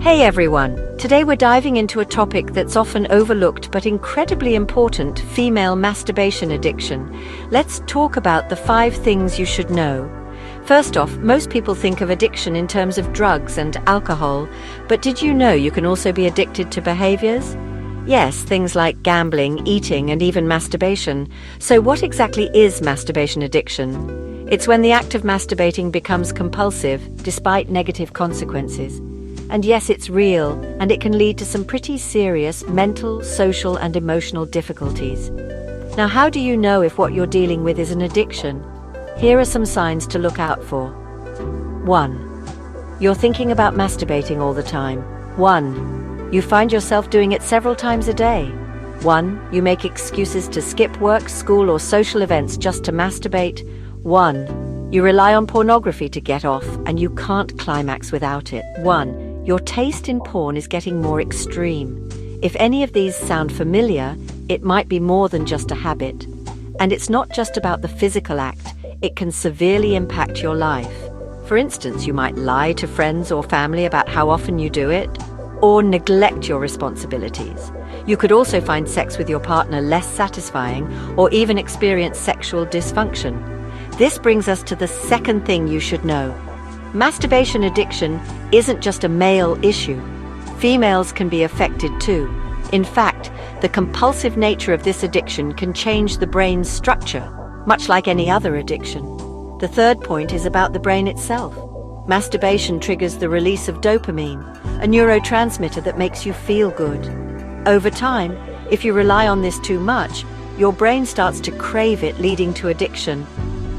Hey everyone! Today we're diving into a topic that's often overlooked but incredibly important: female masturbation addiction. Let's talk about the 5 things you should know. First off, most people think of addiction in terms of drugs and alcohol, but did you know you can also be addicted to behaviors? Yes, things like gambling, eating, and even masturbation. So what exactly is masturbation addiction? It's when the act of masturbating becomes compulsive, despite negative consequences. And yes, it's real, and it can lead to some pretty serious mental, social, and emotional difficulties. Now, how do you know if what you're dealing with is an addiction? Here are some signs to look out for. 1. You're thinking about masturbating all the time. 1. You find yourself doing it several times a day. 1. You make excuses to skip work, school, or social events just to masturbate. 1. You rely on pornography to get off, and you can't climax without it. 1. Your taste in porn is getting more extreme. If any of these sound familiar, it might be more than just a habit. And it's not just about the physical act, it can severely impact your life. For instance, you might lie to friends or family about how often you do it, or neglect your responsibilities. You could also find sex with your partner less satisfying, or even experience sexual dysfunction. This brings us to the second thing you should know. Masturbation addiction isn't just a male issue. Females can be affected too. In fact, the compulsive nature of this addiction can change the brain's structure, much like any other addiction. The third point is about the brain itself. Masturbation triggers the release of dopamine, a neurotransmitter that makes you feel good. Over time, if you rely on this too much, your brain starts to crave it, leading to addiction.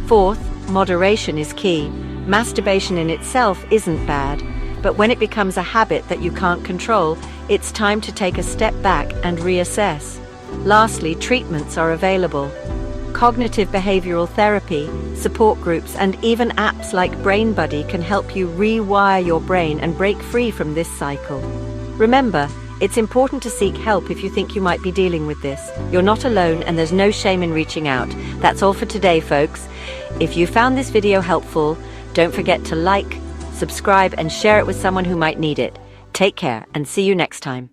Fourth, moderation is key. Masturbation in itself isn't bad, but when it becomes a habit that you can't control, it's time to take a step back and reassess. Lastly, treatments are available. Cognitive behavioral therapy, support groups, and even apps like BrainBuddy can help you rewire your brain and break free from this cycle. Remember, it's important to seek help if you think you might be dealing with this. You're not alone, and there's no shame in reaching out. That's all for today, folks. If you found this video helpful, don't forget to like, subscribe, and share it with someone who might need it. Take care, and see you next time.